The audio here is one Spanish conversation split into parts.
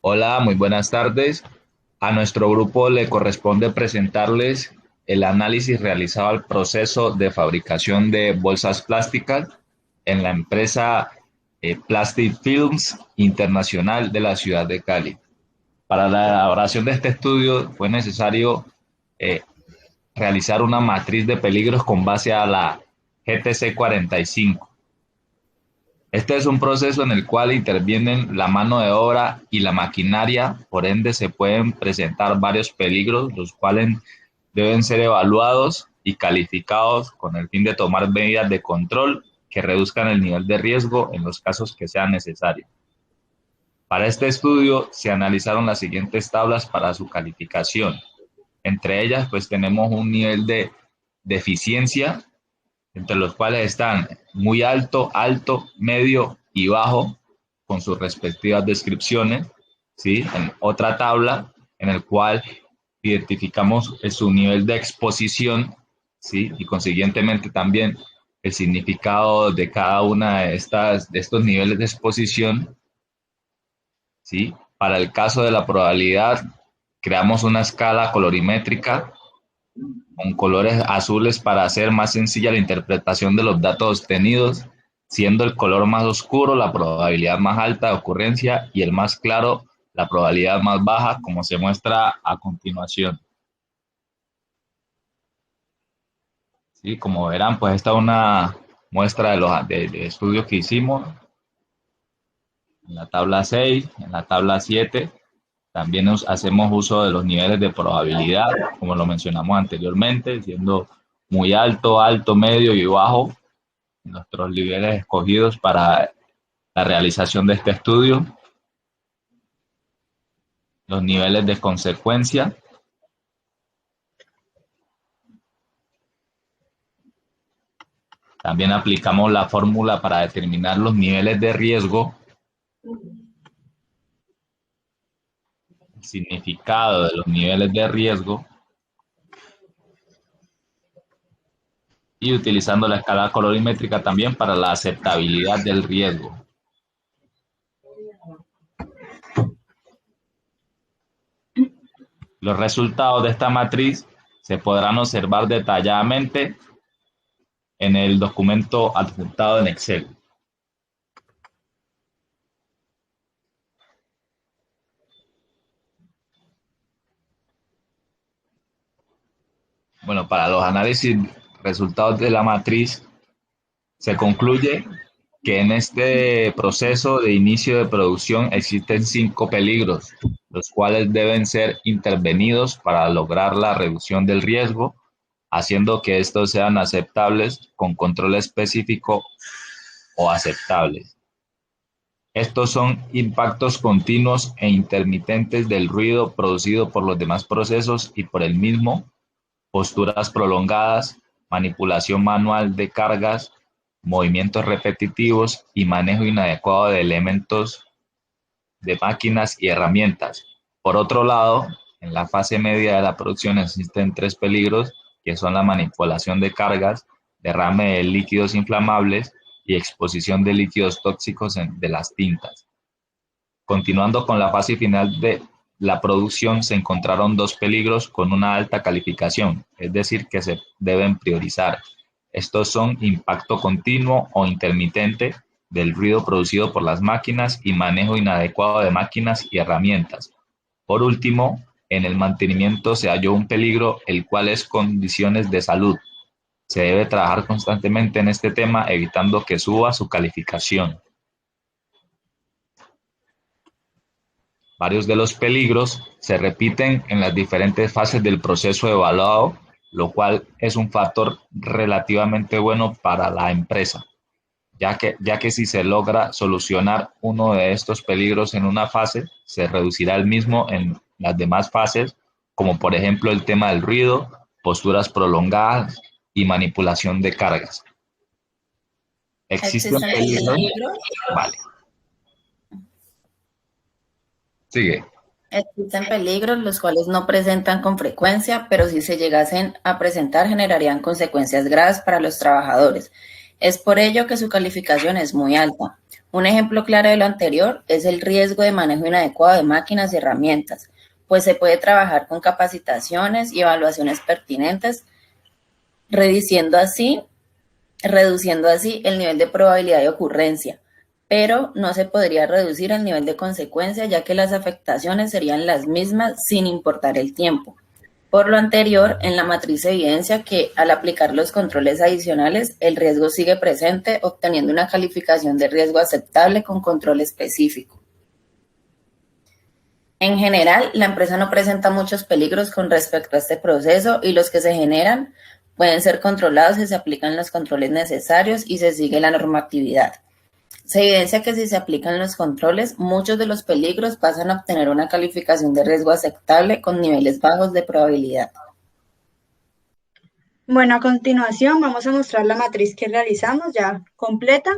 Hola, muy buenas tardes. A nuestro grupo le corresponde presentarles el análisis realizado al proceso de fabricación de bolsas plásticas en la empresa Plastic Films Internacional de la ciudad de Cali. Para la elaboración de este estudio fue necesario eh, realizar una matriz de peligros con base a la GTC 45. Este es un proceso en el cual intervienen la mano de obra y la maquinaria, por ende se pueden presentar varios peligros, los cuales deben ser evaluados y calificados con el fin de tomar medidas de control que reduzcan el nivel de riesgo en los casos que sean necesarios. Para este estudio se analizaron las siguientes tablas para su calificación. Entre ellas, pues tenemos un nivel de eficiencia, entre los cuales están muy alto, alto, medio y bajo, con sus respectivas descripciones, ¿sí? En otra tabla, en el cual identificamos su nivel de exposición, ¿sí? Y consiguientemente también el significado de cada una de estos niveles de exposición, ¿sí? Para el caso de la probabilidad, creamos una escala colorimétrica con colores azules para hacer más sencilla la interpretación de los datos obtenidos, siendo el color más oscuro la probabilidad más alta de ocurrencia y el más claro la probabilidad más baja, como se muestra a continuación. ¿Sí? Como verán, pues esta es una muestra de estudios que hicimos en la tabla 6, en la tabla 7. También hacemos uso de los niveles de probabilidad, como lo mencionamos anteriormente, siendo muy alto, alto, medio y bajo nuestros niveles escogidos para la realización de este estudio, los niveles de consecuencia. También aplicamos la fórmula para determinar los niveles de riesgo, el significado de los niveles de riesgo y utilizando la escala colorimétrica también para la aceptabilidad del riesgo. Los resultados de esta matriz se podrán observar detalladamente en el documento adjuntado en Excel. Bueno, para los análisis resultados de la matriz, se concluye que en este proceso de inicio de producción existen 5 peligros, los cuales deben ser intervenidos para lograr la reducción del riesgo, haciendo que estos sean aceptables con control específico o aceptables. Estos son impactos continuos e intermitentes del ruido producido por los demás procesos y por el mismo, posturas prolongadas, manipulación manual de cargas, movimientos repetitivos y manejo inadecuado de elementos de máquinas y herramientas. Por otro lado, en la fase media de la producción existen 3 peligros, que son la manipulación de cargas, derrame de líquidos inflamables y exposición de líquidos tóxicos de las tintas. Continuando con la fase final de la producción, se encontraron 2 peligros con una alta calificación, es decir, que se deben priorizar. Estos son impacto continuo o intermitente del ruido producido por las máquinas y manejo inadecuado de máquinas y herramientas. Por último, en el mantenimiento se halló un peligro, el cual es condiciones de salud. Se debe trabajar constantemente en este tema, evitando que suba su calificación. Varios de los peligros se repiten en las diferentes fases del proceso evaluado, lo cual es un factor relativamente bueno para la empresa, ya que si se logra solucionar uno de estos peligros en una fase, se reducirá el mismo en las demás fases, como por ejemplo el tema del ruido, posturas prolongadas y manipulación de cargas. ¿Existen Existen peligros? peligros, Vale, sigue. existen peligros los cuales no presentan con frecuencia, pero si se llegasen a presentar generarían consecuencias graves para los trabajadores. Es por ello que su calificación es muy alta. Un ejemplo claro de lo anterior es el riesgo de manejo inadecuado de máquinas y herramientas, pues se puede trabajar con capacitaciones y evaluaciones pertinentes, reduciendo así el nivel de probabilidad de ocurrencia, pero no se podría reducir el nivel de consecuencia, ya que las afectaciones serían las mismas sin importar el tiempo. Por lo anterior, en la matriz se evidencia que al aplicar los controles adicionales, el riesgo sigue presente, obteniendo una calificación de riesgo aceptable con control específico. En general, la empresa no presenta muchos peligros con respecto a este proceso y los que se generan pueden ser controlados si se aplican los controles necesarios y se sigue la normatividad. Se evidencia que si se aplican los controles, muchos de los peligros pasan a obtener una calificación de riesgo aceptable con niveles bajos de probabilidad. Bueno, a continuación vamos a mostrar la matriz que realizamos ya completa.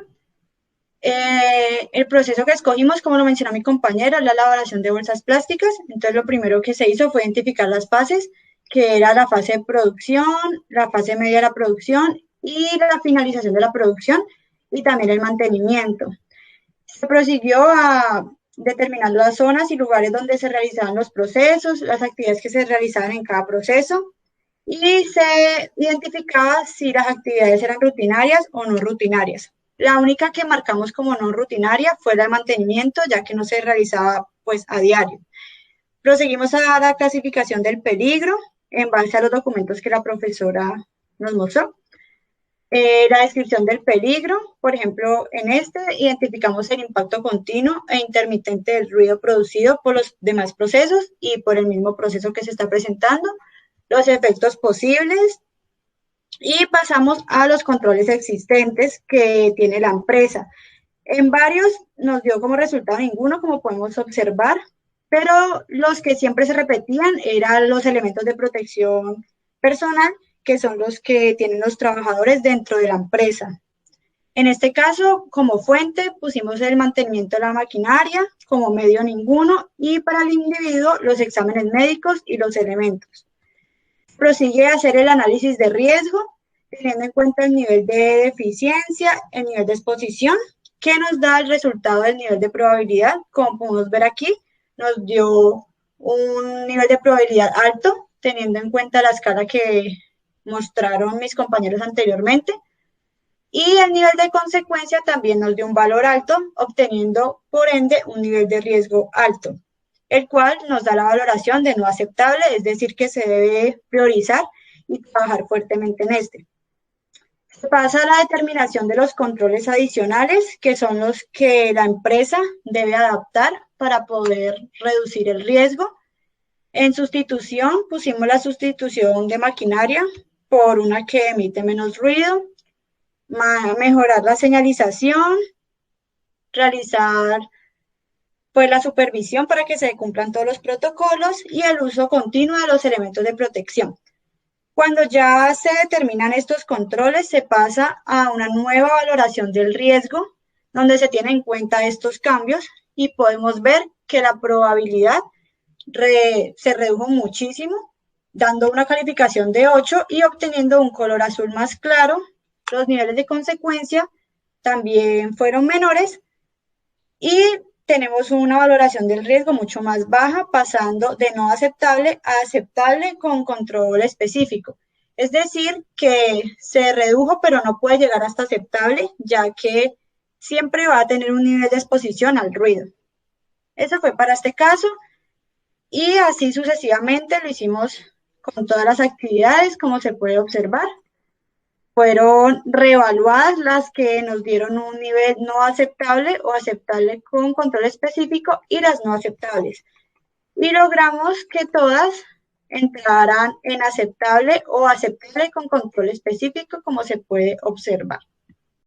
El proceso que escogimos, como lo mencionó mi compañera, es la elaboración de bolsas plásticas. Entonces, lo primero que se hizo fue identificar las fases, que era la fase de producción, la fase media de la producción y la finalización de la producción, y también el mantenimiento. Se prosiguió a determinar las zonas y lugares donde se realizaban los procesos, las actividades que se realizaban en cada proceso, y se identificaba si las actividades eran rutinarias o no rutinarias. La única que marcamos como no rutinaria fue la de mantenimiento, ya que no se realizaba pues a diario. Proseguimos a la clasificación del peligro en base a los documentos que la profesora nos mostró. La descripción del peligro, por ejemplo, en este identificamos el impacto continuo e intermitente del ruido producido por los demás procesos y por el mismo proceso que se está presentando, los efectos posibles, y pasamos a los controles existentes que tiene la empresa. En varios nos dio como resultado ninguno, como podemos observar, pero los que siempre se repetían eran los elementos de protección personal, que son los que tienen los trabajadores dentro de la empresa. En este caso, como fuente, pusimos el mantenimiento de la maquinaria, como medio ninguno, y para el individuo, los exámenes médicos y los elementos. Prosigue a hacer el análisis de riesgo, teniendo en cuenta el nivel de deficiencia, el nivel de exposición, que nos da el resultado del nivel de probabilidad. Como podemos ver aquí, nos dio un nivel de probabilidad alto, teniendo en cuenta la escala que mostraron mis compañeros anteriormente. Y el nivel de consecuencia también nos dio un valor alto, obteniendo, por ende, un nivel de riesgo alto, el cual nos da la valoración de no aceptable, es decir, que se debe priorizar y trabajar fuertemente en este. Se pasa a la determinación de los controles adicionales, que son los que la empresa debe adaptar para poder reducir el riesgo. En sustitución, pusimos la sustitución de maquinaria por una que emite menos ruido, mejorar la señalización, realizar pues la supervisión para que se cumplan todos los protocolos y el uso continuo de los elementos de protección. Cuando ya se determinan estos controles, se pasa a una nueva valoración del riesgo, donde se tienen en cuenta estos cambios y podemos ver que la probabilidad se redujo muchísimo, dando una calificación de 8 y obteniendo un color azul más claro. Los niveles de consecuencia también fueron menores y tenemos una valoración del riesgo mucho más baja, pasando de no aceptable a aceptable con control específico. Es decir, que se redujo, pero no puede llegar hasta aceptable, ya que siempre va a tener un nivel de exposición al ruido. Eso fue para este caso, y así sucesivamente lo hicimos con todas las actividades, como se puede observar. Fueron reevaluadas las que nos dieron un nivel no aceptable o aceptable con control específico y las no aceptables. Y logramos que todas entraran en aceptable o aceptable con control específico, como se puede observar.